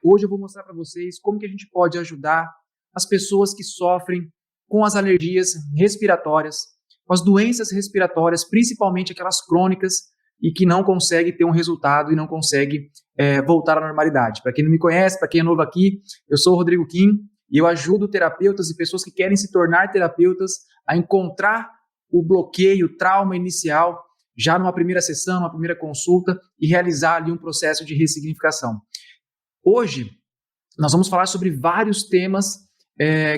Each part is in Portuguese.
Hoje eu vou mostrar para vocês como que a gente pode ajudar as pessoas que sofrem com as alergias respiratórias, com as doenças respiratórias, principalmente aquelas crônicas e que não conseguem ter um resultado e não conseguem voltar à normalidade. Para quem não me conhece, para quem é novo aqui, eu sou o Rodrigo Kim e eu ajudo terapeutas e pessoas que querem se tornar terapeutas a encontrar o bloqueio, o trauma inicial já numa primeira sessão, numa primeira consulta e realizar ali um processo de ressignificação. Hoje, nós vamos falar sobre vários temas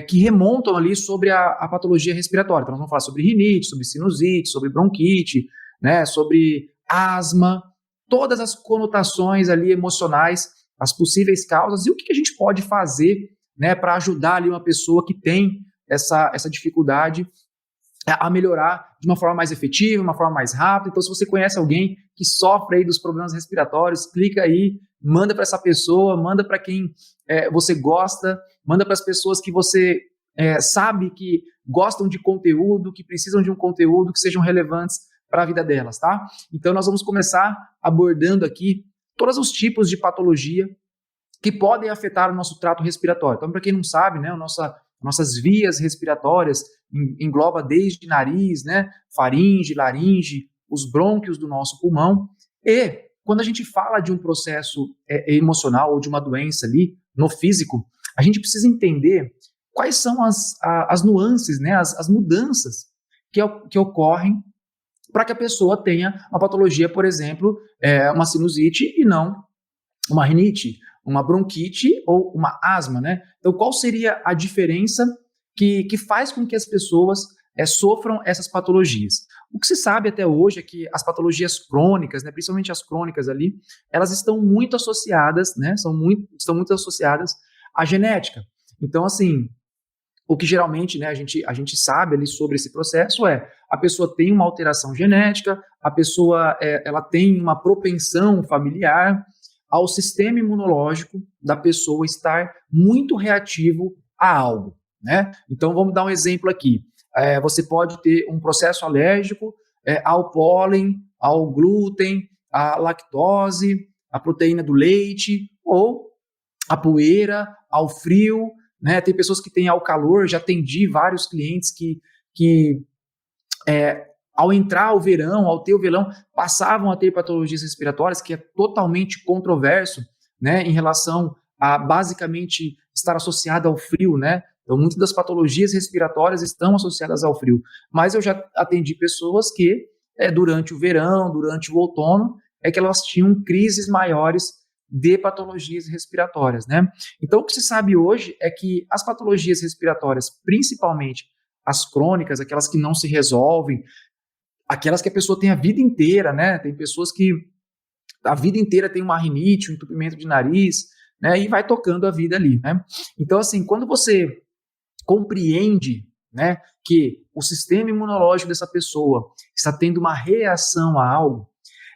que remontam ali sobre a patologia respiratória. Então, nós vamos falar sobre rinite, sobre sinusite, sobre bronquite, né, sobre asma, todas as conotações ali emocionais, as possíveis causas e o que a gente pode fazer, né, para ajudar ali uma pessoa que tem essa dificuldade a melhorar de uma forma mais efetiva, uma forma mais rápida. Então, se você conhece alguém que sofre aí dos problemas respiratórios, clica aí, manda para essa pessoa, manda para quem você gosta, manda para as pessoas que você sabe que gostam de conteúdo, que precisam de um conteúdo que sejam relevantes para a vida delas, tá? Então, nós vamos começar abordando aqui todos os tipos de patologia que podem afetar o nosso trato respiratório. Então, para quem não sabe, né, nossas vias respiratórias engloba desde nariz, né, faringe, laringe, os brônquios do nosso pulmão. E quando a gente fala de um processo emocional ou de uma doença ali no físico, a gente precisa entender quais são as nuances, né, as mudanças que ocorrem para que a pessoa tenha uma patologia, por exemplo, uma sinusite e não uma rinite, uma bronquite ou uma asma, né? Então, qual seria a diferença que faz com que as pessoas sofram essas patologias? O que se sabe até hoje é que as patologias crônicas, né, principalmente as crônicas ali, elas estão muito associadas, né, estão muito associadas à genética. Então, assim, o que geralmente, né, a gente sabe ali sobre esse processo a pessoa tem uma alteração genética, a pessoa ela tem uma propensão familiar ao sistema imunológico da pessoa estar muito reativo a algo, né? Então, vamos dar um exemplo aqui. Você pode ter um processo alérgico ao pólen, ao glúten, à lactose, à proteína do leite, ou à poeira, ao frio, né? Tem pessoas que têm ao calor, já atendi vários clientes que ao entrar o verão, ao ter o verão, passavam a ter patologias respiratórias, que é totalmente controverso, né, em relação a basicamente estar associado ao frio, né? Então, muitas das patologias respiratórias estão associadas ao frio. Mas eu já atendi pessoas que, durante o verão, durante o outono, que elas tinham crises maiores de patologias respiratórias, né? Então, o que se sabe hoje é que as patologias respiratórias, principalmente as crônicas, aquelas que não se resolvem, aquelas que a pessoa tem a vida inteira, né? Tem pessoas que a vida inteira tem uma rinite, um entupimento de nariz, né? E vai tocando a vida ali, né? Então, assim, quando você compreende, né, que o sistema imunológico dessa pessoa está tendo uma reação a algo,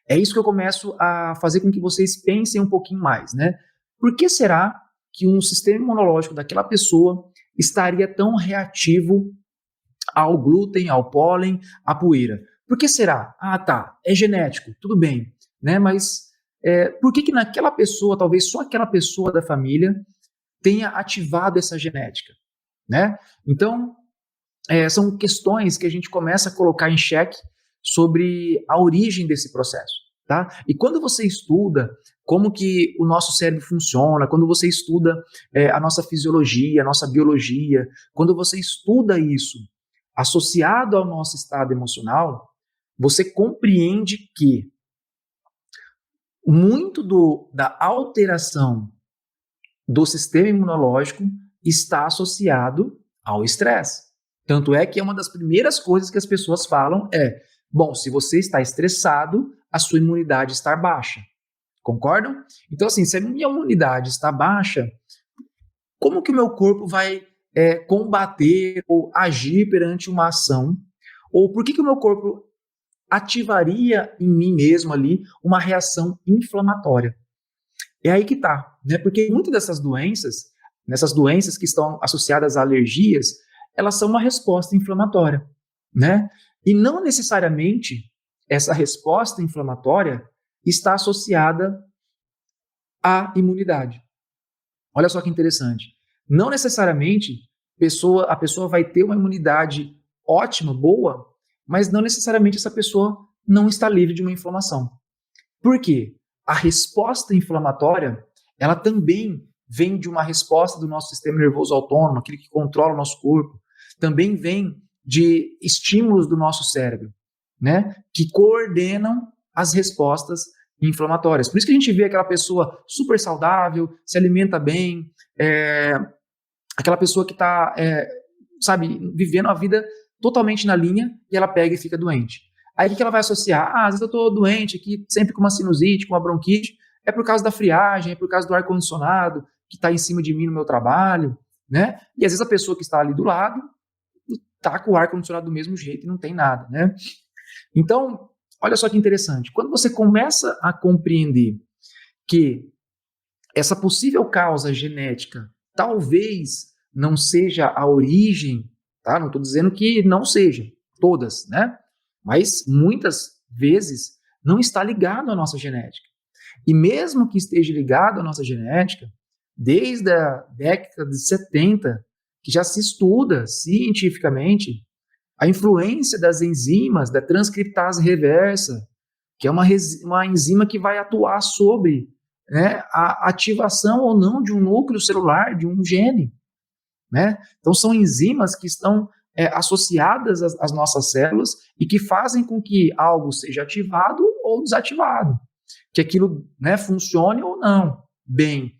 é isso que eu começo a fazer com que vocês pensem um pouquinho mais, né? Por que será que um sistema imunológico daquela pessoa estaria tão reativo ao glúten, ao pólen, à poeira? Por que será? Ah, tá, é genético, tudo bem, né? Mas por que naquela pessoa, talvez só aquela pessoa da família, tenha ativado essa genética, né? Então, são questões que a gente começa a colocar em xeque sobre a origem desse processo, tá? E quando você estuda como que o nosso cérebro funciona, quando você estuda a nossa fisiologia, a nossa biologia, quando você estuda isso associado ao nosso estado emocional, você compreende que muito da alteração do sistema imunológico está associado ao estresse. Tanto é que é uma das primeiras coisas que as pessoas falam bom, se você está estressado, a sua imunidade está baixa. Concordam? Então, assim, se a minha imunidade está baixa, como que o meu corpo vai combater ou agir perante uma ação? Ou por que o meu corpo ativaria em mim mesmo ali uma reação inflamatória? É aí que tá, né? Porque muitas nessas doenças que estão associadas a alergias, elas são uma resposta inflamatória, né? E não necessariamente essa resposta inflamatória está associada à imunidade. Olha só que interessante. Não necessariamente a pessoa vai ter uma imunidade ótima, boa, mas não necessariamente essa pessoa não está livre de uma inflamação. Por quê? A resposta inflamatória, ela também vem de uma resposta do nosso sistema nervoso autônomo, aquele que controla o nosso corpo, também vem de estímulos do nosso cérebro, né, que coordenam as respostas inflamatórias. Por isso que a gente vê aquela pessoa super saudável, se alimenta bem, aquela pessoa que está, sabe, vivendo a vida totalmente na linha e ela pega e fica doente. Aí o que ela vai associar? Às vezes eu estou doente aqui, sempre com uma sinusite, com uma bronquite, é por causa da friagem, é por causa do ar-condicionado que está em cima de mim no meu trabalho, né? E às vezes a pessoa que está ali do lado está com o ar-condicionado do mesmo jeito e não tem nada, né? Então, olha só que interessante. Quando você começa a compreender que essa possível causa genética talvez não seja a origem, tá? Não estou dizendo que não seja, todas, né? Mas muitas vezes não está ligado à nossa genética. E mesmo que esteja ligado à nossa genética, desde a década de 70, que já se estuda cientificamente a influência das enzimas, da transcriptase reversa, que é uma enzima que vai atuar sobre, né, a ativação ou não de um núcleo celular, de um gene, né? Então são enzimas que estão associadas às nossas células e que fazem com que algo seja ativado ou desativado, que aquilo, né, funcione ou não bem.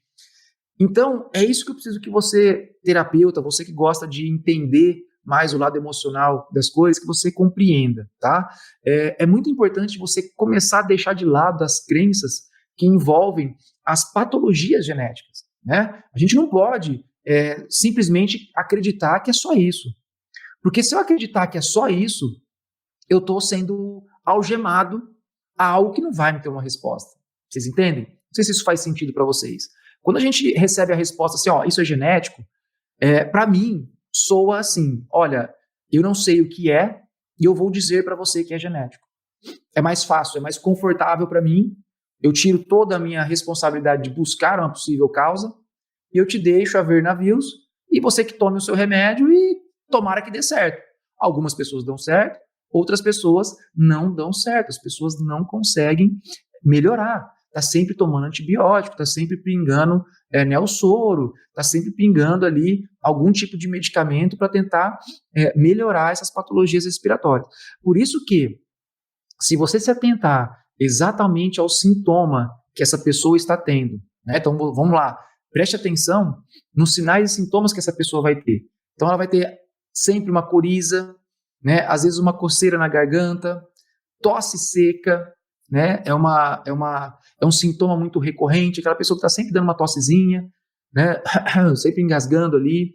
Então é isso que eu preciso que você, terapeuta, você que gosta de entender mais o lado emocional das coisas, que você compreenda, tá? É muito importante você começar a deixar de lado as crenças que envolvem as patologias genéticas, né? A gente não pode simplesmente acreditar que é só isso. Porque se eu acreditar que é só isso, eu estou sendo algemado a algo que não vai me ter uma resposta. Vocês entendem? Não sei se isso faz sentido para vocês. Quando a gente recebe a resposta assim, ó, isso é genético, para mim, soa assim, olha, eu não sei o que é e eu vou dizer para você que é genético. É mais fácil, é mais confortável para mim, eu tiro toda a minha responsabilidade de buscar uma possível causa e eu te deixo a ver navios e você que tome o seu remédio e tomara que dê certo. Algumas pessoas dão certo, outras pessoas não dão certo, as pessoas não conseguem melhorar. Está sempre tomando antibiótico, está sempre pingando Neosoro, está sempre pingando ali algum tipo de medicamento para tentar melhorar essas patologias respiratórias. Por isso que, se você se atentar exatamente ao sintoma que essa pessoa está tendo, né? Então vamos lá, preste atenção nos sinais e sintomas que essa pessoa vai ter. Então ela vai ter sempre uma coriza, né? Às vezes uma coceira na garganta, tosse seca, né? É um sintoma muito recorrente, aquela pessoa que está sempre dando uma tossezinha, né? Sempre engasgando ali.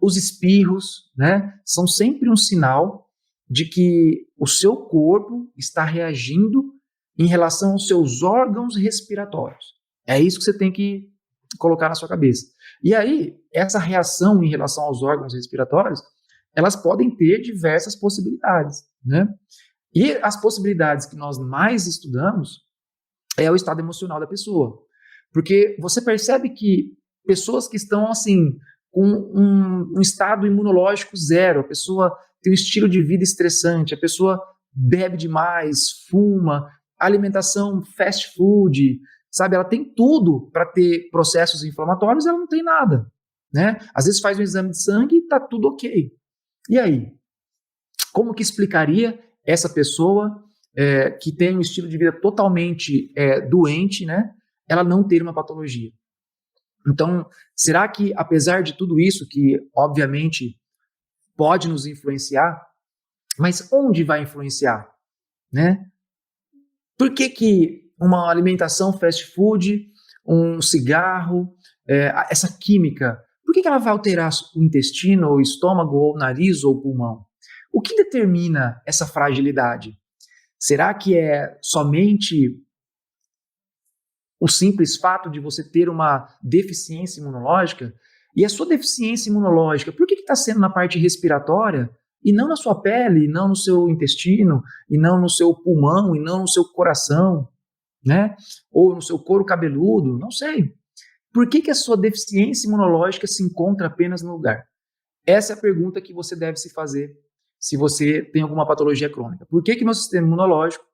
Os espirros, né? São sempre um sinal de que o seu corpo está reagindo em relação aos seus órgãos respiratórios. É isso que você tem que colocar na sua cabeça. E aí, essa reação em relação aos órgãos respiratórios, elas podem ter diversas possibilidades, né? E as possibilidades que nós mais estudamos é o estado emocional da pessoa. Porque você percebe que pessoas que estão, assim, com um estado imunológico zero, a pessoa tem um estilo de vida estressante, a pessoa bebe demais, fuma, alimentação fast food, sabe? Ela tem tudo para ter processos inflamatórios e ela não tem nada, né? Às vezes faz um exame de sangue e está tudo ok. E aí? Como que explicaria essa pessoa que tem um estilo de vida totalmente doente, né? Ela não ter uma patologia? Então, será que, apesar de tudo isso, que obviamente pode nos influenciar, mas onde vai influenciar, né? Por que uma alimentação fast food, um cigarro, essa química, por que ela vai alterar o intestino, o estômago, ou o nariz, ou o pulmão? O que determina essa fragilidade? Será que é somente o simples fato de você ter uma deficiência imunológica? E a sua deficiência imunológica, por que está sendo na parte respiratória e não na sua pele, e não no seu intestino, e não no seu pulmão, e não no seu coração, né? Ou no seu couro cabeludo? Não sei. Por que a sua deficiência imunológica se encontra apenas no lugar? Essa é a pergunta que você deve se fazer se você tem alguma patologia crônica. Por que meu sistema imunológico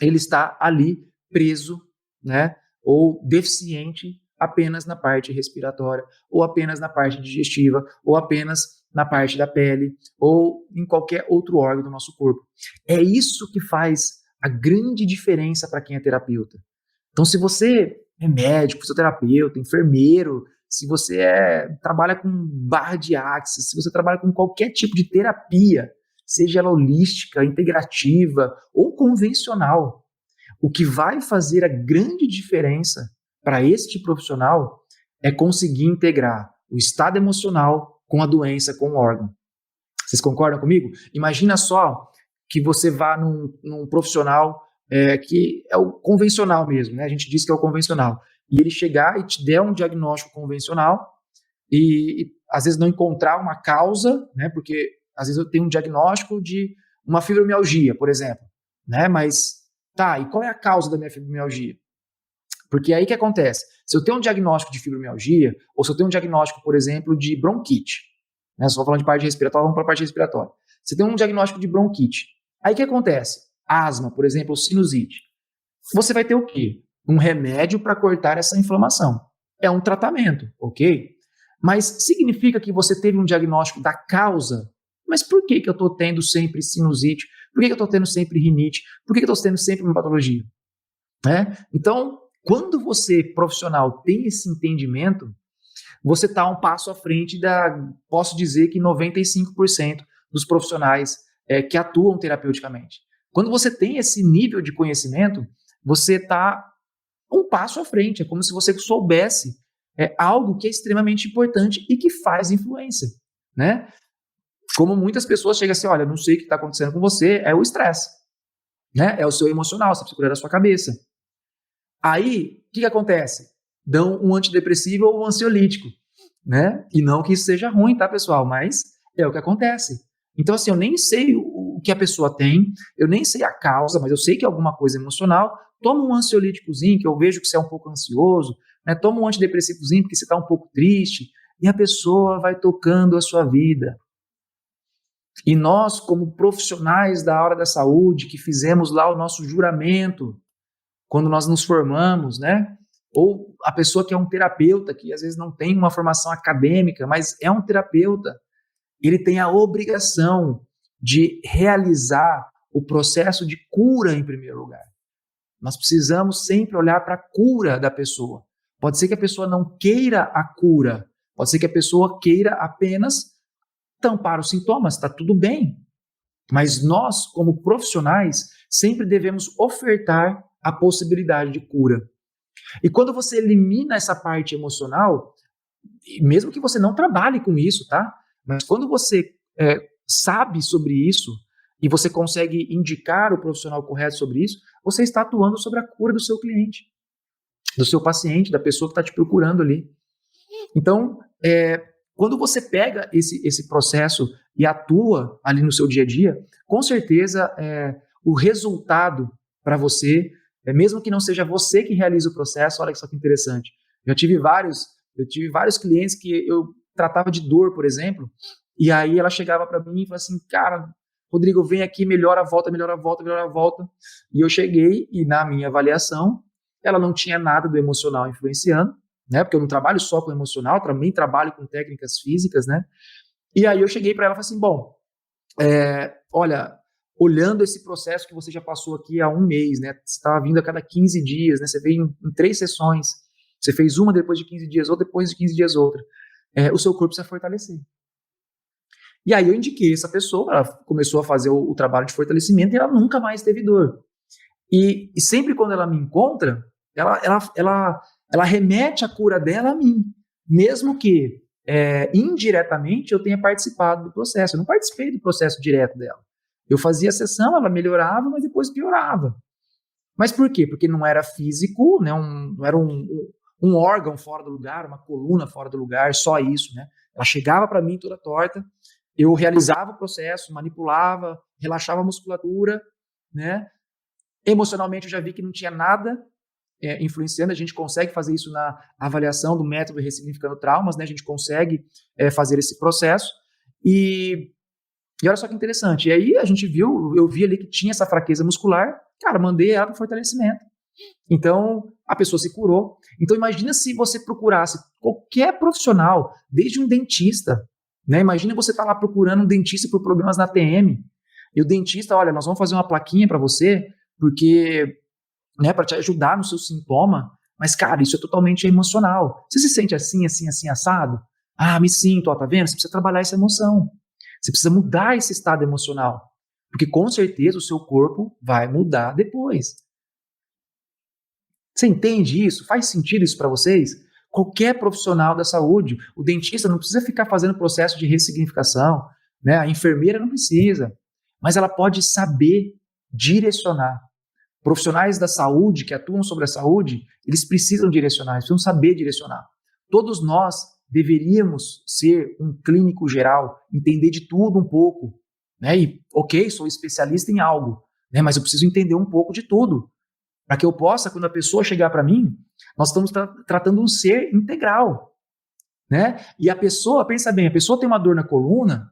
ele está ali preso, né, ou deficiente apenas na parte respiratória, ou apenas na parte digestiva, ou apenas na parte da pele, ou em qualquer outro órgão do nosso corpo? É isso que faz a grande diferença para quem é terapeuta. Então, se você é médico, fisioterapeuta, enfermeiro, se você trabalha com barra de axis, se você trabalha com qualquer tipo de terapia, seja ela holística, integrativa ou convencional, o que vai fazer a grande diferença para este profissional é conseguir integrar o estado emocional com a doença, com o órgão. Vocês concordam comigo? Imagina só que você vá num profissional que é o convencional mesmo, né? A gente diz que é o convencional. E ele chegar e te der um diagnóstico convencional e às vezes não encontrar uma causa, né? Porque às vezes eu tenho um diagnóstico de uma fibromialgia, por exemplo, né? Mas tá, e qual é a causa da minha fibromialgia? Porque aí o que acontece? Se eu tenho um diagnóstico de fibromialgia, ou se eu tenho um diagnóstico, por exemplo, de bronquite, né? Só falando de parte respiratória, vamos para a parte respiratória. Você tem um diagnóstico de bronquite. Aí o que acontece? Asma, por exemplo, ou sinusite. Você vai ter o quê? Um remédio para cortar essa inflamação. É um tratamento, ok? Mas significa que você teve um diagnóstico da causa? Mas por que eu estou tendo sempre sinusite? Por que eu estou tendo sempre rinite? Por que eu estou tendo sempre uma patologia? Então, quando você, profissional, tem esse entendimento, você está um passo à frente posso dizer que 95% dos profissionais que atuam terapeuticamente. Quando você tem esse nível de conhecimento, você está um passo à frente. É como se você soubesse algo que é extremamente importante e que faz influência, né? Como muitas pessoas chegam assim, olha, não sei o que está acontecendo com você, é o estresse, né? É o seu emocional, você precisa cuidar da sua cabeça. Aí, o que acontece? Dão um antidepressivo ou um ansiolítico, né? E não que isso seja ruim, tá, pessoal? Mas é o que acontece. Então, assim, eu nem sei o que a pessoa tem, eu nem sei a causa, mas eu sei que é alguma coisa emocional. Toma um ansiolíticozinho, que eu vejo que você é um pouco ansioso, né? Toma um antidepressivozinho, porque você está um pouco triste, e a pessoa vai tocando a sua vida. E nós, como profissionais da área da saúde, que fizemos lá o nosso juramento, quando nós nos formamos, né? Ou a pessoa que é um terapeuta, que às vezes não tem uma formação acadêmica, mas é um terapeuta, ele tem a obrigação de realizar o processo de cura em primeiro lugar. Nós precisamos sempre olhar para a cura da pessoa. Pode ser que a pessoa não queira a cura, pode ser que a pessoa queira apenas tampar os sintomas, está tudo bem. Mas nós, como profissionais, sempre devemos ofertar a possibilidade de cura. E quando você elimina essa parte emocional, mesmo que você não trabalhe com isso, tá? Mas quando você sabe sobre isso e você consegue indicar o profissional correto sobre isso, você está atuando sobre a cura do seu cliente, do seu paciente, da pessoa que está te procurando ali. Então, quando você pega esse processo e atua ali no seu dia a dia, com certeza o resultado para você, mesmo que não seja você que realiza o processo, olha só que interessante. Eu tive vários clientes que eu tratava de dor, por exemplo, e aí ela chegava para mim e falava assim, cara, Rodrigo, vem aqui, melhora a volta, melhora a volta, melhora a volta. E eu cheguei e na minha avaliação, ela não tinha nada do emocional influenciando, né? Porque eu não trabalho só com emocional, também trabalho com técnicas físicas, né? E aí eu cheguei para ela e falei assim, bom, olha, olhando esse processo que você já passou aqui há um mês, né? Você estava vindo a cada 15 dias, né? Você veio em 3 sessões, você fez uma depois de 15 dias, outra depois de 15 dias, outra. O seu corpo precisa fortalecer. E aí eu indiquei essa pessoa, ela começou a fazer o trabalho de fortalecimento e ela nunca mais teve dor. E sempre quando ela me encontra, ela remete a cura dela a mim, mesmo que indiretamente eu tenha participado do processo. Eu não participei do processo direto dela. Eu fazia a sessão, ela melhorava, mas depois piorava. Mas por quê? Porque não era físico, né? Não era um órgão fora do lugar, uma coluna fora do lugar, só isso, né? Ela chegava para mim toda torta, eu realizava o processo, manipulava, relaxava a musculatura, né? Emocionalmente eu já vi que não tinha nada influenciando, a gente consegue fazer isso na avaliação do método Ressignificando Traumas, né? A gente consegue fazer esse processo. E olha só que interessante. E aí a gente viu, eu vi ali que tinha essa fraqueza muscular, cara, mandei ela para fortalecimento. Então, a pessoa se curou. Então, imagina se você procurasse qualquer profissional, desde um dentista, né? Imagina você estar lá procurando um dentista por problemas na TM, e o dentista, olha, nós vamos fazer uma plaquinha para você, porque, né, para te ajudar no seu sintoma, mas, cara, isso é totalmente emocional. Você se sente assim, assim, assim, assado? Ah, me sinto, ó, tá vendo? Você precisa trabalhar essa emoção. Você precisa mudar esse estado emocional, porque com certeza o seu corpo vai mudar depois. Você entende isso? Faz sentido isso para vocês? Qualquer profissional da saúde, o dentista não precisa ficar fazendo processo de ressignificação, né? A enfermeira não precisa, mas ela pode saber direcionar. Profissionais da saúde que atuam sobre a saúde, eles precisam direcionar, eles precisam saber direcionar. Todos nós deveríamos ser um clínico geral, entender de tudo um pouco, né? E, ok, sou especialista em algo, né? Mas eu preciso entender um pouco de tudo, para que eu possa, quando a pessoa chegar para mim, nós estamos tratando um ser integral, né? E a pessoa, pensa bem, a pessoa tem uma dor na coluna,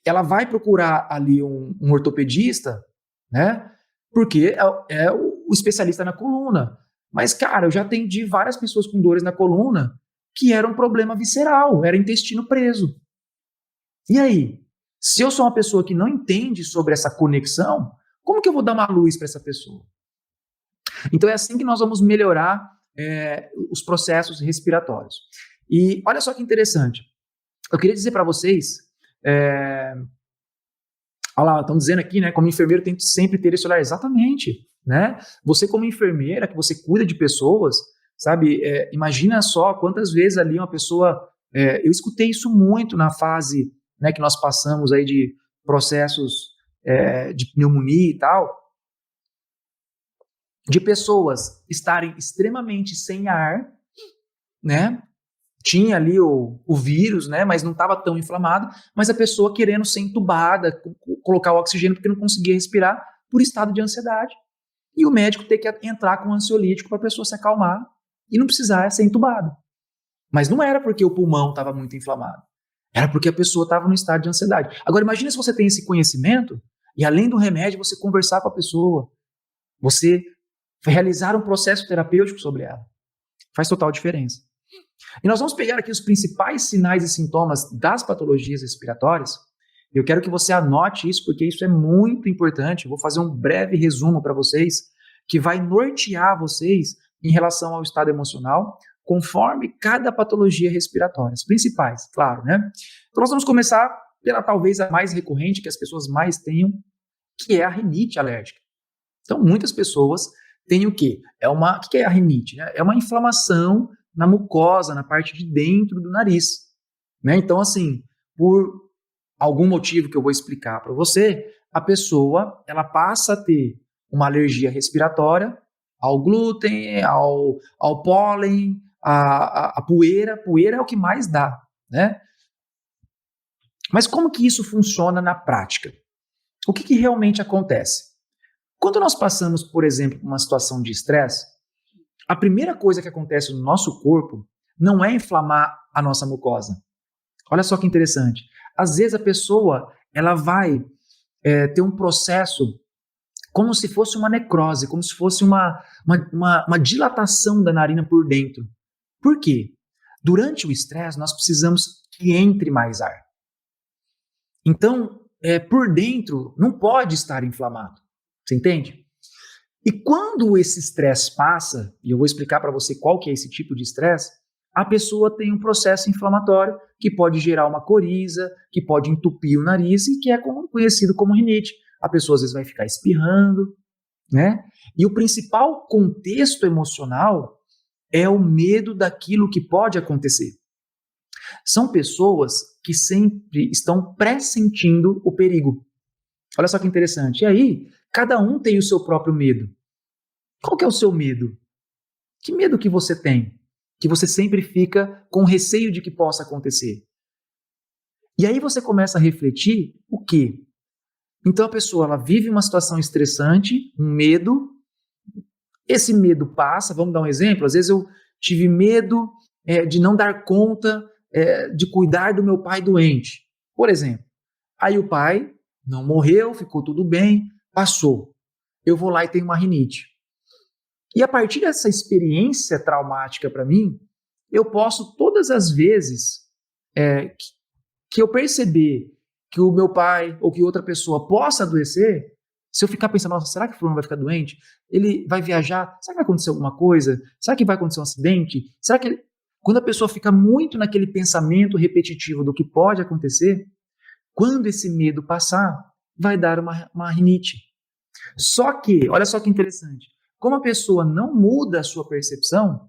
ela vai procurar ali um ortopedista, né? Porque é o especialista na coluna. Mas, cara, eu já atendi várias pessoas com dores na coluna que era um problema visceral, era intestino preso. E aí? Se eu sou uma pessoa que não entende sobre essa conexão, como que eu vou dar uma luz para essa pessoa? Então é assim que nós vamos melhorar os processos respiratórios. E olha só que interessante. Eu queria dizer para vocês, olha lá, estão dizendo aqui, né? Como enfermeiro tem que sempre ter esse olhar. Exatamente, né? Você como enfermeira, que você cuida de pessoas, sabe? Imagina só quantas vezes ali uma pessoa... eu escutei isso muito na fase, né, que nós passamos aí de processos de pneumonia e tal, de pessoas estarem extremamente sem ar, né? Tinha ali o vírus, né? Mas não estava tão inflamado, mas a pessoa querendo ser entubada, colocar o oxigênio porque não conseguia respirar por estado de ansiedade. E o médico ter que entrar com um ansiolítico para a pessoa se acalmar e não precisar ser entubada. Mas não era porque o pulmão estava muito inflamado. Era porque a pessoa estava no estado de ansiedade. Agora imagine se você tem esse conhecimento e além do remédio você conversar com a pessoa, você realizar um processo terapêutico sobre ela. Faz total diferença. E nós vamos pegar aqui os principais sinais e sintomas das patologias respiratórias. Eu quero que você anote isso, porque isso é muito importante. Eu vou fazer um breve resumo para vocês, que vai nortear vocês em relação ao estado emocional, conforme cada patologia respiratória. As principais, claro, né? Então nós vamos começar pela talvez a mais recorrente, que as pessoas mais tenham, que é a rinite alérgica. Então muitas pessoas têm o quê? O que é a rinite? Né? É uma inflamação na mucosa, na parte de dentro do nariz. Né? Então, assim, por algum motivo que eu vou explicar para você, a pessoa ela passa a ter uma alergia respiratória ao glúten, ao pólen, à poeira. Poeira é o que mais dá. Né? Mas como que isso funciona na prática? O que realmente acontece? Quando nós passamos, por exemplo, por uma situação de estresse, a primeira coisa que acontece no nosso corpo não é inflamar a nossa mucosa. Olha só que interessante. Às vezes a pessoa ela vai ter um processo como se fosse uma necrose, como se fosse uma dilatação da narina por dentro. Por quê? Durante o estresse, nós precisamos que entre mais ar. Então, por dentro, não pode estar inflamado. Você entende? E quando esse estresse passa, e eu vou explicar para você qual que é esse tipo de estresse, a pessoa tem um processo inflamatório que pode gerar uma coriza, que pode entupir o nariz e que é conhecido como rinite. A pessoa às vezes vai ficar espirrando, né? E o principal contexto emocional é o medo daquilo que pode acontecer. São pessoas que sempre estão pressentindo o perigo. Olha só que interessante. E aí, cada um tem o seu próprio medo. Qual que é o seu medo? Que medo que você tem? Que você sempre fica com receio de que possa acontecer. E aí você começa a refletir o quê? Então a pessoa ela vive uma situação estressante, um medo, Esse medo passa, vamos dar um exemplo, às vezes eu tive medo de não dar conta de cuidar do meu pai doente, por exemplo. Aí o pai não morreu, ficou tudo bem, passou. Eu vou lá e tenho uma rinite. E a partir dessa experiência traumática para mim, eu posso todas as vezes que eu perceber que o meu pai ou que outra pessoa possa adoecer, se eu ficar pensando, nossa, será que o fulano vai ficar doente? Ele vai viajar? Será que vai acontecer alguma coisa? Será que vai acontecer um acidente? Será que quando a pessoa fica muito naquele pensamento repetitivo do que pode acontecer, quando esse medo passar, vai dar uma rinite. Só que, olha só que interessante, como a pessoa não muda a sua percepção,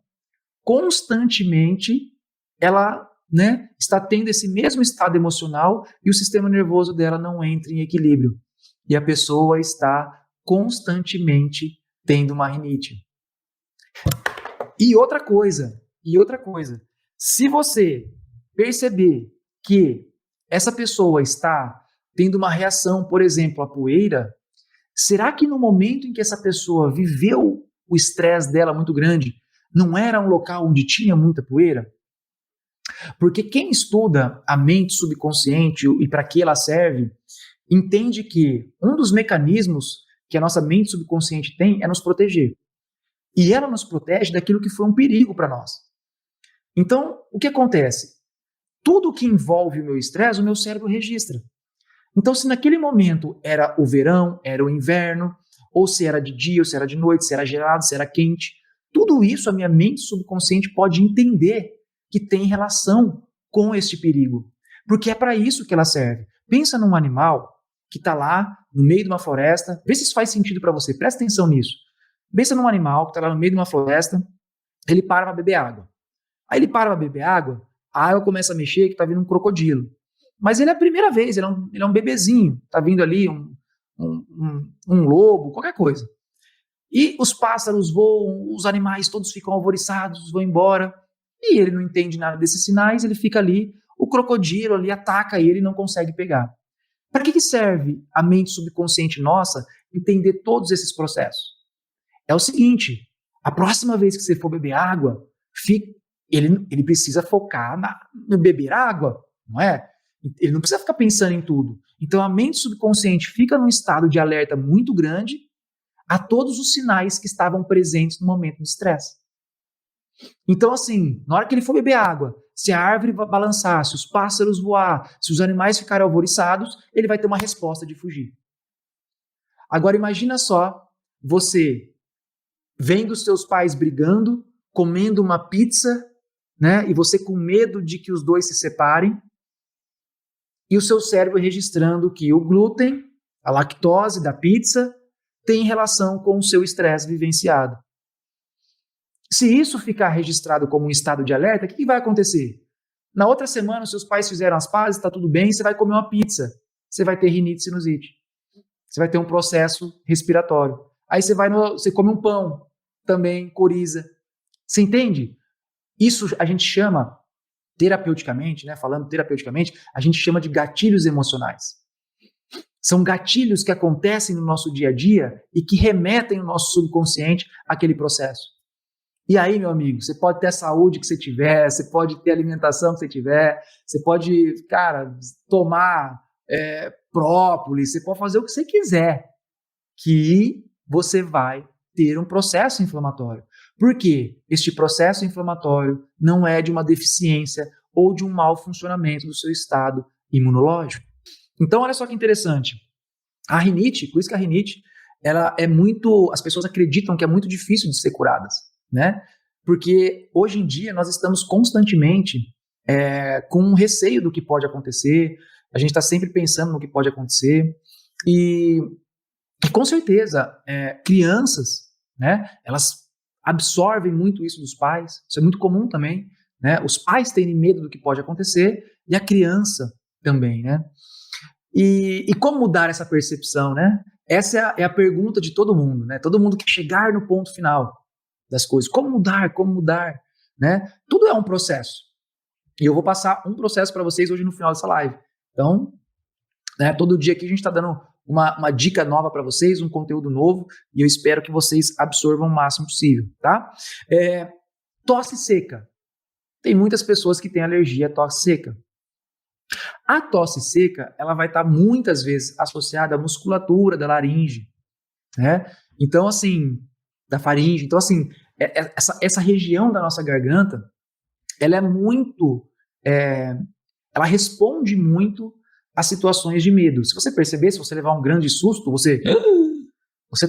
constantemente ela, né, está tendo esse mesmo estado emocional e o sistema nervoso dela não entra em equilíbrio. E a pessoa está constantemente tendo uma rinite. E outra coisa, se você perceber que essa pessoa está tendo uma reação, por exemplo, à poeira, será que no momento em que essa pessoa viveu o estresse dela muito grande, não era um local onde tinha muita poeira? Porque quem estuda a mente subconsciente e para que ela serve, entende que um dos mecanismos que a nossa mente subconsciente tem é nos proteger. E ela nos protege daquilo que foi um perigo para nós. Então, o que acontece? Tudo que envolve o meu estresse, o meu cérebro registra. Então, se naquele momento era o verão, era o inverno, ou se era de dia, ou se era de noite, se era gelado, se era quente, tudo isso a minha mente subconsciente pode entender que tem relação com este perigo. Porque é para isso que ela serve. Pensa num animal que está lá no meio de uma floresta, vê se isso faz sentido para você, presta atenção nisso. Pensa num animal que está lá no meio de uma floresta, ele para para beber água. Aí ele para para beber água, a água começa a mexer que está vindo um crocodilo. Mas ele é a primeira vez, ele é um bebezinho, está vindo ali um lobo, qualquer coisa. E os pássaros voam, os animais todos ficam alvoriçados, vão embora, e ele não entende nada desses sinais, ele fica ali, o crocodilo ali ataca ele e não consegue pegar. Para que serve a mente subconsciente nossa entender todos esses processos? É o seguinte, a próxima vez que você for beber água, ele precisa focar no beber água, não é? Ele não precisa ficar pensando em tudo. Então a mente subconsciente fica num estado de alerta muito grande a todos os sinais que estavam presentes no momento do estresse. Então, assim, na hora que ele for beber água, se a árvore balançar, se os pássaros voar, se os animais ficarem alvoriçados, ele vai ter uma resposta de fugir. Agora imagina só, você vendo os seus pais brigando, comendo uma pizza, né, e você com medo de que os dois se separem, e o seu cérebro registrando que o glúten, a lactose da pizza, tem relação com o seu estresse vivenciado. Se isso ficar registrado como um estado de alerta, o que vai acontecer? Na outra semana, os seus pais fizeram as pazes, está tudo bem, você vai comer uma pizza. Você vai ter rinite e sinusite. Você vai ter um processo respiratório. Aí você come um pão, também coriza. Você entende? Isso a gente chama, terapeuticamente, né, falando terapeuticamente, a gente chama de gatilhos emocionais. São gatilhos que acontecem no nosso dia a dia e que remetem o nosso subconsciente àquele processo. E aí, meu amigo, você pode ter a saúde que você tiver, você pode ter a alimentação que você tiver, você pode, cara, tomar própolis, você pode fazer o que você quiser, que você vai ter um processo inflamatório. Por quê? Este processo inflamatório não é de uma deficiência ou de um mau funcionamento do seu estado imunológico. Então, olha só que interessante. A rinite, por isso que a rinite, ela é muito, as pessoas acreditam que é muito difícil de ser curadas, né? Porque hoje em dia nós estamos constantemente com um receio do que pode acontecer, a gente está sempre pensando no que pode acontecer, e com certeza, crianças, né, elas absorvem muito isso dos pais, isso é muito comum também, né? Os pais terem medo do que pode acontecer e a criança também, né? E como mudar essa percepção, né? Essa é a pergunta de todo mundo, né? Todo mundo quer chegar no ponto final das coisas. Como mudar, né? Tudo é um processo. E eu vou passar um processo para vocês hoje no final dessa live. Então, né, todo dia aqui a gente está dando uma dica nova para vocês, um conteúdo novo, e eu espero que vocês absorvam o máximo possível, tá? Tosse seca. Tem muitas pessoas que têm alergia à tosse seca. A tosse seca, ela vai estar muitas vezes associada à musculatura da laringe, né? Então, assim, da faringe. Então, assim, essa região da nossa garganta, ela é muito, ela responde muito a situações de medo. Se você perceber, se você levar um grande susto, você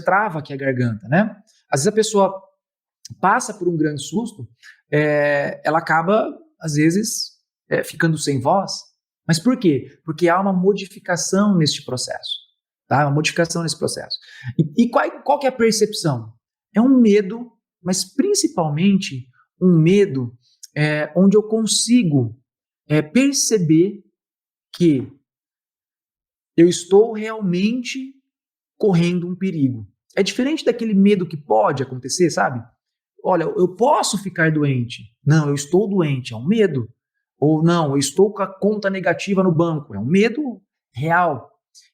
trava aqui a garganta, né? Às vezes a pessoa passa por um grande susto, ela acaba, às vezes, ficando sem voz. Mas por quê? Porque há uma modificação neste processo, tá? Uma modificação nesse processo. E qual que é a percepção? É um medo, mas principalmente um medo onde eu consigo perceber que eu estou realmente correndo um perigo. É diferente daquele medo que pode acontecer, sabe? Olha, eu posso ficar doente. Não, eu estou doente, é um medo. Ou não, eu estou com a conta negativa no banco, é um medo real.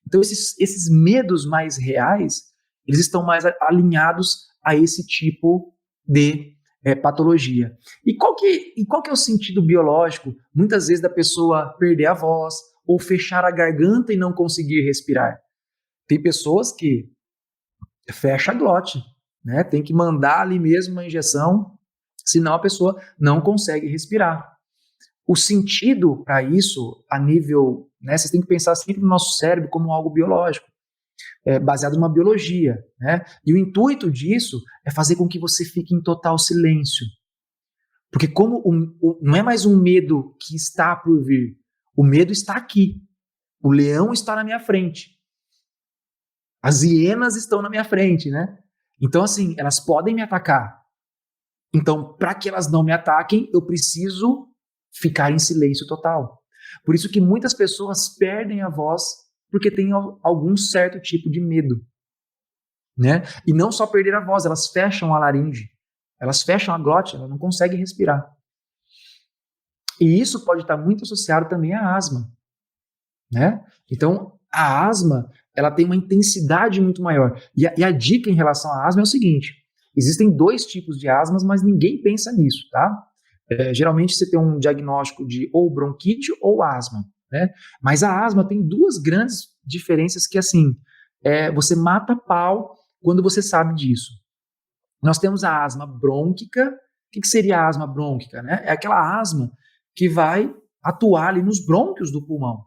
Então, esses medos mais reais, eles estão mais alinhados a esse tipo de patologia. E qual que é o sentido biológico, muitas vezes, da pessoa perder a voz ou fechar a garganta e não conseguir respirar? Tem pessoas que fecham a glote, né? Tem que mandar ali mesmo uma injeção, senão a pessoa não consegue respirar. O sentido para isso, a nível, né, vocês têm que pensar sempre no nosso cérebro como algo biológico, baseado numa biologia, né? E o intuito disso é fazer com que você fique em total silêncio. Porque como não é mais um medo que está por vir, o medo está aqui. O leão está na minha frente. As hienas estão na minha frente, né? Então, assim, elas podem me atacar. Então, para que elas não me ataquem, eu preciso ficar em silêncio total. Por isso que muitas pessoas perdem a voz porque têm algum certo tipo de medo, né? E não só perder a voz, elas fecham a laringe, elas fecham a glote, elas não conseguem respirar. E isso pode estar muito associado também à asma, né? Então, a asma, ela tem uma intensidade muito maior. E a dica em relação à asma é o seguinte: existem 2 tipos de asmas, mas ninguém pensa nisso, tá? Geralmente você tem um diagnóstico de ou bronquite ou asma, né? Mas a asma tem 2 grandes diferenças que, assim, você mata pau quando você sabe disso. Nós temos a asma brônquica. O que seria a asma brônquica, né? É aquela asma que vai atuar ali nos brônquios do pulmão.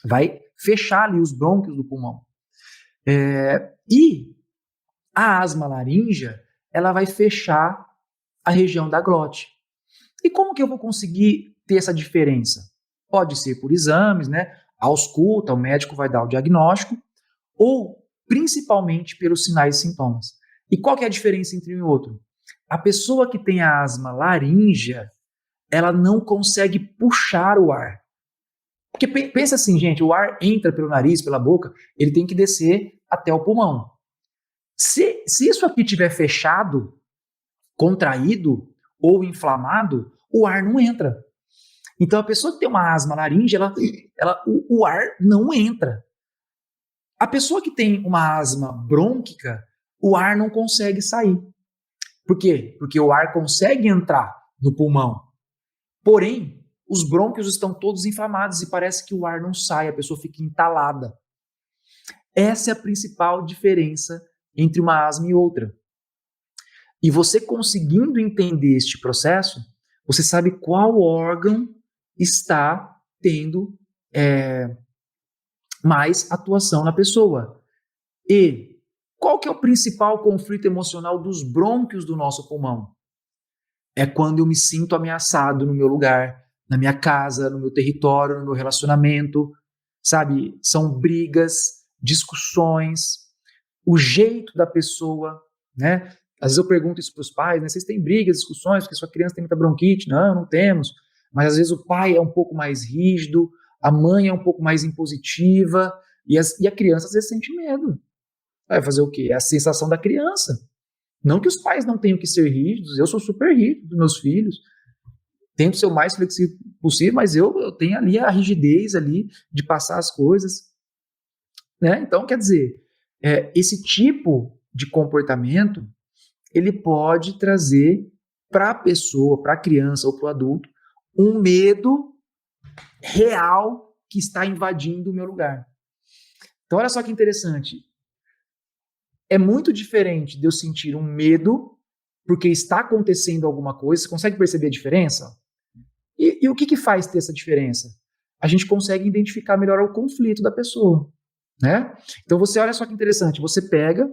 Vai fechar ali os brônquios do pulmão. E a asma laríngea, ela vai fechar a região da glote. E como que eu vou conseguir ter essa diferença? Pode ser por exames, né? Ausculta, o médico vai dar o diagnóstico, ou principalmente pelos sinais e sintomas. E qual que é a diferença entre um e outro? A pessoa que tem a asma laríngea, ela não consegue puxar o ar. Porque pensa assim, gente, o ar entra pelo nariz, pela boca, ele tem que descer até o pulmão. Se isso aqui estiver fechado, contraído ou inflamado, o ar não entra. Então a pessoa que tem uma asma laríngea, o ar não entra. A pessoa que tem uma asma brônquica, o ar não consegue sair. Por quê? Porque o ar consegue entrar no pulmão. Porém, os brônquios estão todos inflamados e parece que o ar não sai, a pessoa fica entalada. Essa é a principal diferença entre uma asma e outra. E você conseguindo entender este processo, você sabe qual órgão está tendo mais atuação na pessoa. E qual que é o principal conflito emocional dos brônquios do nosso pulmão? É quando eu me sinto ameaçado no meu lugar, na minha casa, no meu território, no meu relacionamento, sabe? São brigas, discussões, o jeito da pessoa, né? Às vezes eu pergunto isso para os pais, né? Vocês têm brigas, discussões, porque sua criança tem muita bronquite? Não, não temos. Mas às vezes o pai é um pouco mais rígido, a mãe é um pouco mais impositiva, e a criança às vezes sente medo. Vai fazer o quê? É a sensação da criança. Não que os pais não tenham que ser rígidos, eu sou super rígido dos meus filhos, tento ser o mais flexível possível, mas eu tenho ali a rigidez ali de passar as coisas. né? Então, quer dizer, esse tipo de comportamento, ele pode trazer para a pessoa, para a criança ou para o adulto, um medo real que está invadindo o meu lugar. Então, olha só que interessante. É muito diferente de eu sentir um medo porque está acontecendo alguma coisa. Você consegue perceber a diferença? E o que faz ter essa diferença? A gente consegue identificar melhor o conflito da pessoa, né? Então, você olha só que interessante. Você pega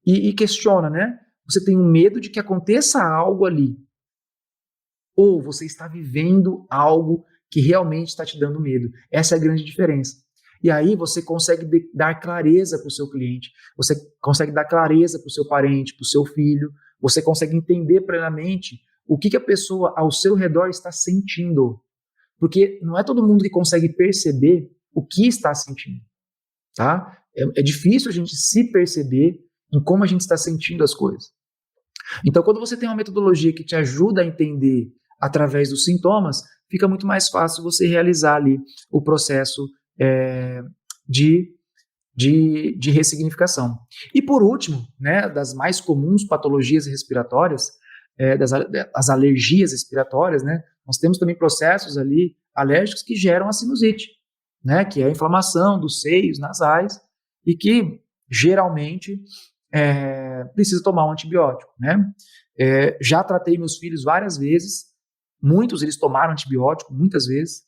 e questiona, né? Você tem um medo de que aconteça algo ali. Ou você está vivendo algo que realmente está te dando medo. Essa é a grande diferença. E aí você consegue dar clareza para o seu cliente, você consegue dar clareza para o seu parente, para o seu filho, você consegue entender plenamente o que a pessoa ao seu redor está sentindo. Porque não é todo mundo que consegue perceber o que está sentindo, tá? É difícil a gente se perceber em como a gente está sentindo as coisas. Então, quando você tem uma metodologia que te ajuda a entender através dos sintomas, fica muito mais fácil você realizar ali o processo de ressignificação. E por último, né, das mais comuns patologias respiratórias, das alergias respiratórias, né, nós temos também processos ali alérgicos que geram a sinusite, né, que é a inflamação dos seios nasais e que geralmente precisa tomar um antibiótico, né? Já tratei meus filhos várias vezes, muitos eles tomaram antibiótico, muitas vezes,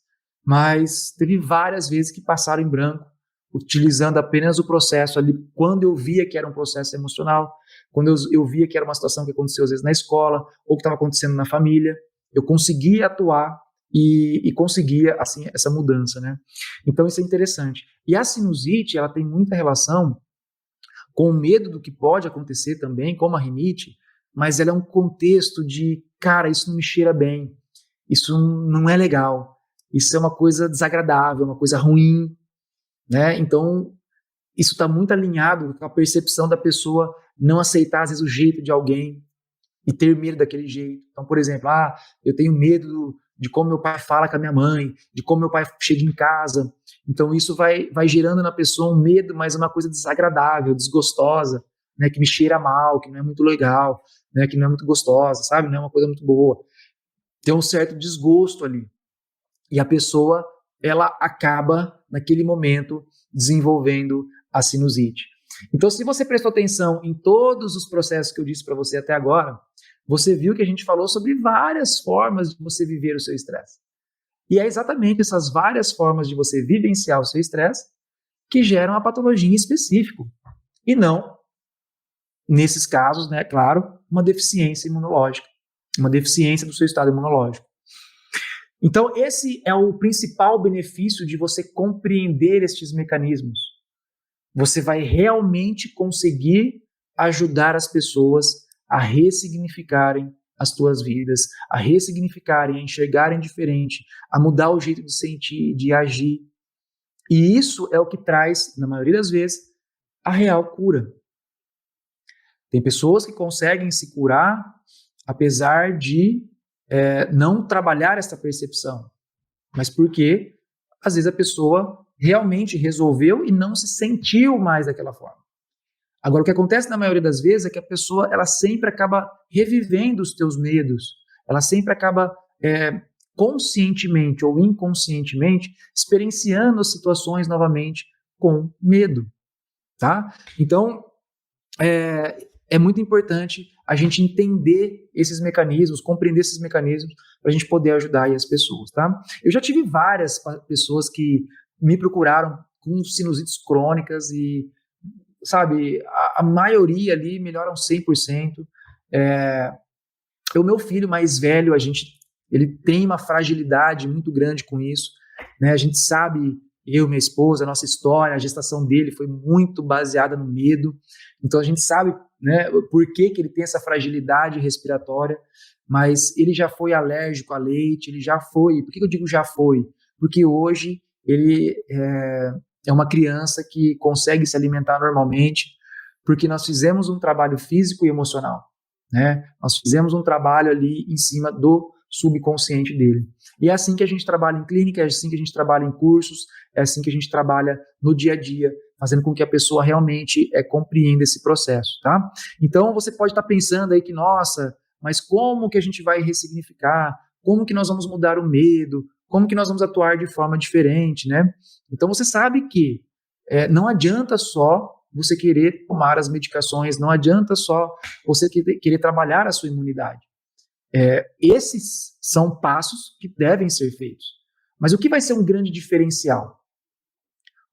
mas teve várias vezes que passaram em branco, utilizando apenas o processo ali, quando eu via que era um processo emocional, quando eu via que era uma situação que aconteceu às vezes na escola, ou que estava acontecendo na família, eu conseguia atuar e conseguia, assim, essa mudança, né? Então isso é interessante. E a sinusite, ela tem muita relação com o medo do que pode acontecer também, como a rinite, mas ela é um contexto de, cara, isso não me cheira bem, isso não é legal, isso é uma coisa desagradável, uma coisa ruim, né? Então, isso está muito alinhado com a percepção da pessoa não aceitar, às vezes, o jeito de alguém e ter medo daquele jeito. Então, por exemplo, eu tenho medo de como meu pai fala com a minha mãe, de como meu pai chega em casa. Então, isso vai gerando na pessoa um medo, mas é uma coisa desagradável, desgostosa, né, que me cheira mal, que não é muito legal, né, que não é muito gostosa, sabe? Não é uma coisa muito boa. Tem um certo desgosto ali. E a pessoa, ela acaba, naquele momento, desenvolvendo a sinusite. Então, se você prestou atenção em todos os processos que eu disse para você até agora, você viu que a gente falou sobre várias formas de você viver o seu estresse. E é exatamente essas várias formas de você vivenciar o seu estresse que geram a patologia em específico. E não, nesses casos, né, claro, uma deficiência imunológica, uma deficiência do seu estado imunológico. Então, esse é o principal benefício de você compreender estes mecanismos. Você vai realmente conseguir ajudar as pessoas a ressignificarem as tuas vidas, a ressignificarem, a enxergarem diferente, a mudar o jeito de sentir, de agir. E isso é o que traz, na maioria das vezes, a real cura. Tem pessoas que conseguem se curar apesar de não trabalhar essa percepção. Mas por quê? Às vezes a pessoa realmente resolveu e não se sentiu mais daquela forma. Agora, o que acontece na maioria das vezes é que a pessoa ela sempre acaba revivendo os teus medos, ela sempre acaba conscientemente ou inconscientemente experienciando as situações novamente com medo, tá? Então, é muito importante a gente entender esses mecanismos, compreender esses mecanismos para a gente poder ajudar aí as pessoas, tá? Eu já tive várias pessoas que me procuraram com sinusites crônicas e, sabe, a maioria ali melhoram 100%. O meu filho mais velho, ele tem uma fragilidade muito grande com isso, né? A gente sabe, eu, minha esposa, a nossa história, a gestação dele foi muito baseada no medo, então a gente sabe, né, por que ele tem essa fragilidade respiratória, mas ele já foi alérgico a leite, ele já foi, por que eu digo já foi? Porque hoje ele é uma criança que consegue se alimentar normalmente, porque nós fizemos um trabalho físico e emocional, né? Nós fizemos um trabalho ali em cima do subconsciente dele. E é assim que a gente trabalha em clínica, é assim que a gente trabalha em cursos, é assim que a gente trabalha no dia a dia, fazendo com que a pessoa realmente compreenda esse processo, tá? Então, você pode estar pensando aí que, nossa, mas como que a gente vai ressignificar? Como que nós vamos mudar o medo? Como que nós vamos atuar de forma diferente, né? Então, você sabe que não adianta só você querer tomar as medicações, não adianta só você querer trabalhar a sua imunidade. Esses são passos que devem ser feitos. Mas o que vai ser um grande diferencial?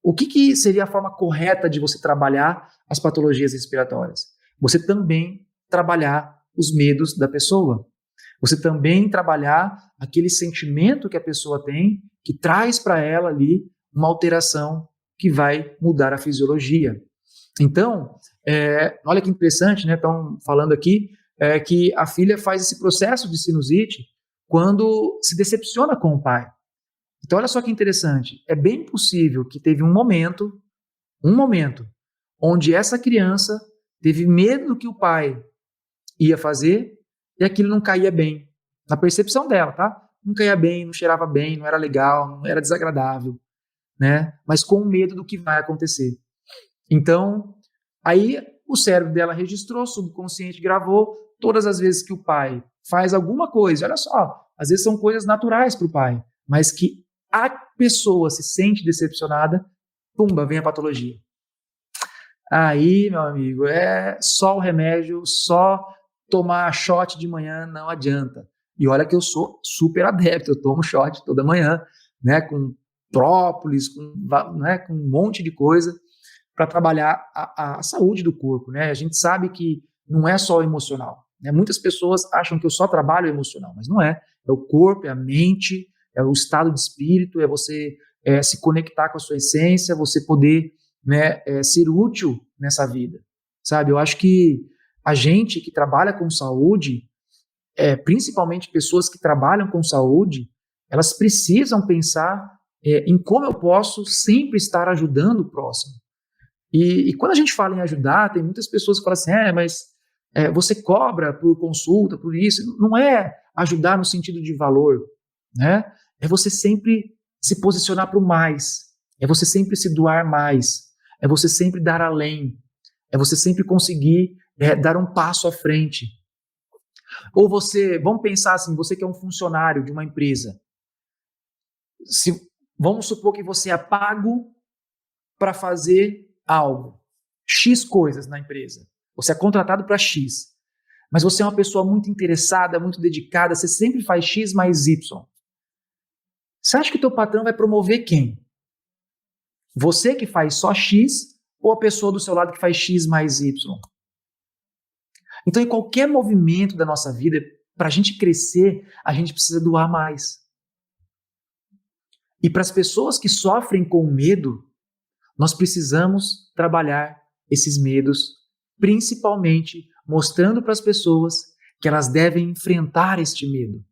O que seria a forma correta de você trabalhar as patologias respiratórias? Você também trabalhar os medos da pessoa. Você também trabalhar aquele sentimento que a pessoa tem, que traz para ela ali uma alteração que vai mudar a fisiologia. Então, olha que interessante, né? Estão falando aqui que a filha faz esse processo de sinusite quando se decepciona com o pai. Então, olha só que interessante. É bem possível que teve um momento, onde essa criança teve medo do que o pai ia fazer e aquilo não caía bem. Na percepção dela, tá? Não caía bem, não cheirava bem, não era legal, não era desagradável, né? Mas com medo do que vai acontecer. Então, aí o cérebro dela registrou, o subconsciente gravou, todas as vezes que o pai faz alguma coisa, olha só, às vezes são coisas naturais para o pai, mas que a pessoa se sente decepcionada, pumba, vem a patologia. Aí, meu amigo, é só o remédio, só tomar shot de manhã não adianta. E olha que eu sou super adepto, eu tomo shot toda manhã, né, com própolis, com um monte de coisa para trabalhar a saúde do corpo, né? A gente sabe que não é só o emocional, né? Muitas pessoas acham que eu só trabalho o emocional, mas não é. É o corpo, é a mente, é o estado de espírito, é você se conectar com a sua essência, você poder, né, ser útil nessa vida, sabe? Eu acho que a gente que trabalha com saúde, principalmente pessoas que trabalham com saúde, elas precisam pensar em como eu posso sempre estar ajudando o próximo. E quando a gente fala em ajudar, tem muitas pessoas que falam assim, mas você cobra por consulta, por isso. Não é ajudar no sentido de valor, né? É você sempre se posicionar para o mais, é você sempre se doar mais, é você sempre dar além, é você sempre conseguir dar um passo à frente. Ou você, vamos pensar assim, você que é um funcionário de uma empresa, vamos supor que você é pago para fazer algo, X coisas na empresa. Você é contratado para X, mas você é uma pessoa muito interessada, muito dedicada, você sempre faz X mais Y. Você acha que o teu patrão vai promover quem? Você que faz só X ou a pessoa do seu lado que faz X mais Y? Então, em qualquer movimento da nossa vida, para a gente crescer, a gente precisa doar mais. E para as pessoas que sofrem com medo, nós precisamos trabalhar esses medos, principalmente mostrando para as pessoas que elas devem enfrentar este medo.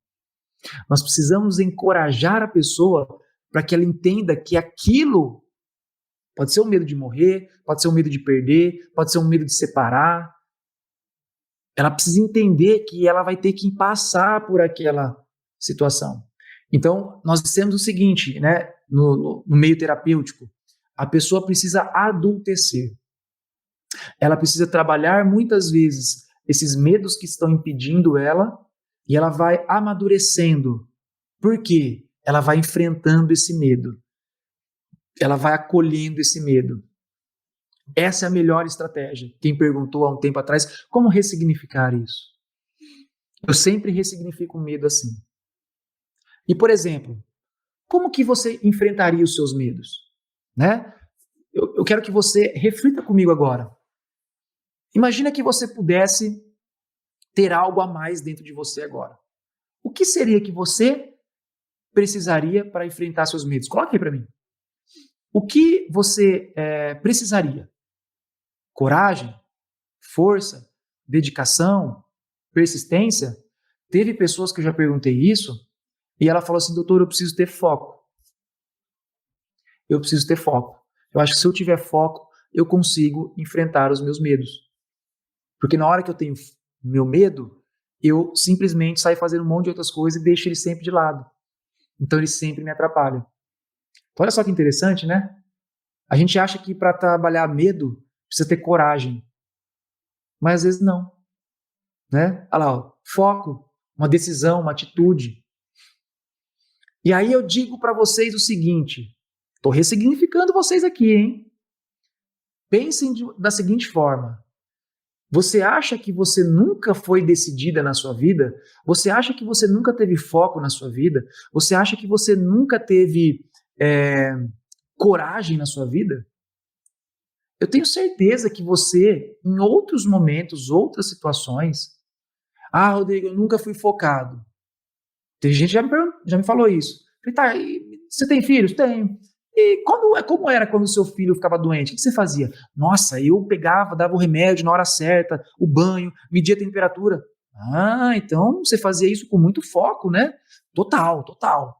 Nós precisamos encorajar a pessoa para que ela entenda que aquilo pode ser um medo de morrer, pode ser um medo de perder, pode ser um medo de separar. Ela precisa entender que ela vai ter que passar por aquela situação. Então, nós dissemos o seguinte, né, no meio terapêutico, a pessoa precisa adultecer. Ela precisa trabalhar muitas vezes esses medos que estão impedindo ela e ela vai amadurecendo. Por quê? Ela vai enfrentando esse medo. Ela vai acolhendo esse medo. Essa é a melhor estratégia. Quem perguntou há um tempo atrás, como ressignificar isso? Eu sempre ressignifico o medo assim. E, por exemplo, como que você enfrentaria os seus medos? Né? Eu quero que você reflita comigo agora. Imagina que você pudesse ter algo a mais dentro de você agora. O que seria que você precisaria para enfrentar seus medos? Coloque aí para mim. O que você precisaria? Coragem? Força? Dedicação? Persistência? Teve pessoas que eu já perguntei isso e ela falou assim, doutor, eu preciso ter foco. Eu preciso ter foco. Eu acho que se eu tiver foco, eu consigo enfrentar os meus medos. Porque na hora que eu tenho meu medo, eu simplesmente saio fazendo um monte de outras coisas e deixo ele sempre de lado. Então ele sempre me atrapalha. Então, olha só que interessante, né? A gente acha que para trabalhar medo precisa ter coragem, mas às vezes não, né? Olha lá, ó, foco, uma decisão, uma atitude. E aí eu digo para vocês o seguinte, estou ressignificando vocês aqui, hein? Pensem da seguinte forma, você acha que você nunca foi decidida na sua vida? Você acha que você nunca teve foco na sua vida? Você acha que você nunca teve coragem na sua vida? Eu tenho certeza que você, em outros momentos, outras situações, Rodrigo, eu nunca fui focado. Tem gente que já me falou isso. Falei, tá, você tem filhos? Tenho. E como era quando o seu filho ficava doente? O que você fazia? Nossa, eu pegava, dava o remédio na hora certa, o banho, media a temperatura. Então você fazia isso com muito foco, né? Total, total.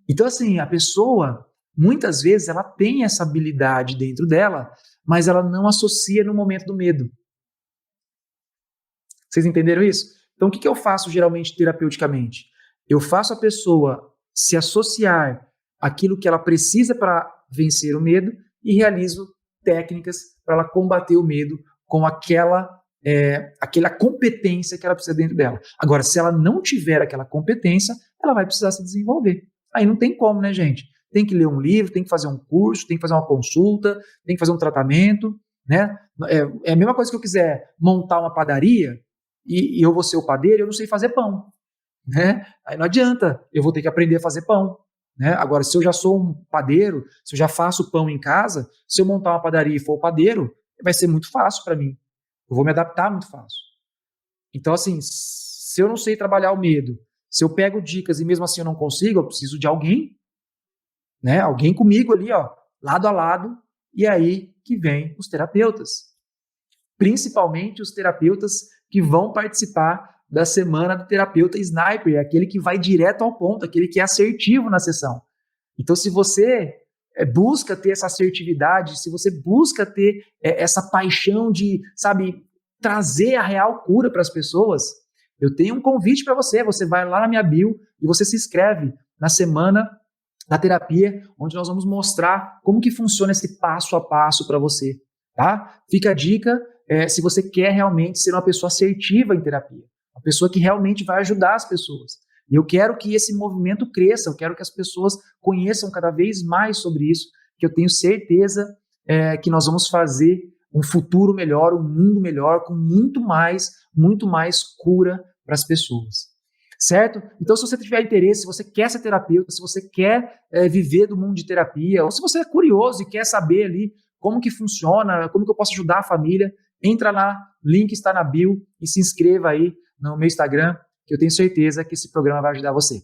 Então, assim, a pessoa, muitas vezes, ela tem essa habilidade dentro dela, mas ela não associa no momento do medo. Vocês entenderam isso? Então, o que eu faço geralmente terapeuticamente? Eu faço a pessoa se associar àquilo que ela precisa para vencer o medo e realizo técnicas para ela combater o medo com aquela competência que ela precisa dentro dela. Agora, se ela não tiver aquela competência, ela vai precisar se desenvolver. Aí não tem como, né, gente? Tem que ler um livro, tem que fazer um curso, tem que fazer uma consulta, tem que fazer um tratamento, né? É a mesma coisa que eu quiser montar uma padaria e eu vou ser o padeiro, eu não sei fazer pão, né? Aí não adianta, eu vou ter que aprender a fazer pão, né? Agora, se eu já sou um padeiro, se eu já faço pão em casa, se eu montar uma padaria e for o padeiro, vai ser muito fácil para mim. Eu vou me adaptar muito fácil. Então, assim, se eu não sei trabalhar o medo, se eu pego dicas e mesmo assim eu não consigo, eu preciso de alguém, né? Alguém comigo ali, ó, lado a lado, e aí que vem os terapeutas. Principalmente os terapeutas que vão participar da semana do terapeuta sniper, aquele que vai direto ao ponto, aquele que é assertivo na sessão. Então, se você busca ter essa assertividade, se você busca ter essa paixão de, sabe, trazer a real cura para as pessoas, eu tenho um convite para você. Você vai lá na minha bio e você se inscreve na semana da terapia, onde nós vamos mostrar como que funciona esse passo a passo para você, tá? Fica a dica, se você quer realmente ser uma pessoa assertiva em terapia, uma pessoa que realmente vai ajudar as pessoas. E eu quero que esse movimento cresça, eu quero que as pessoas conheçam cada vez mais sobre isso, que eu tenho certeza que nós vamos fazer um futuro melhor, um mundo melhor, com muito mais cura para as pessoas. Certo? Então, se você tiver interesse, se você quer ser terapeuta, se você quer viver do mundo de terapia, ou se você é curioso e quer saber ali como que funciona, como que eu posso ajudar a família, entra lá, link está na bio e se inscreva aí no meu Instagram, que eu tenho certeza que esse programa vai ajudar você.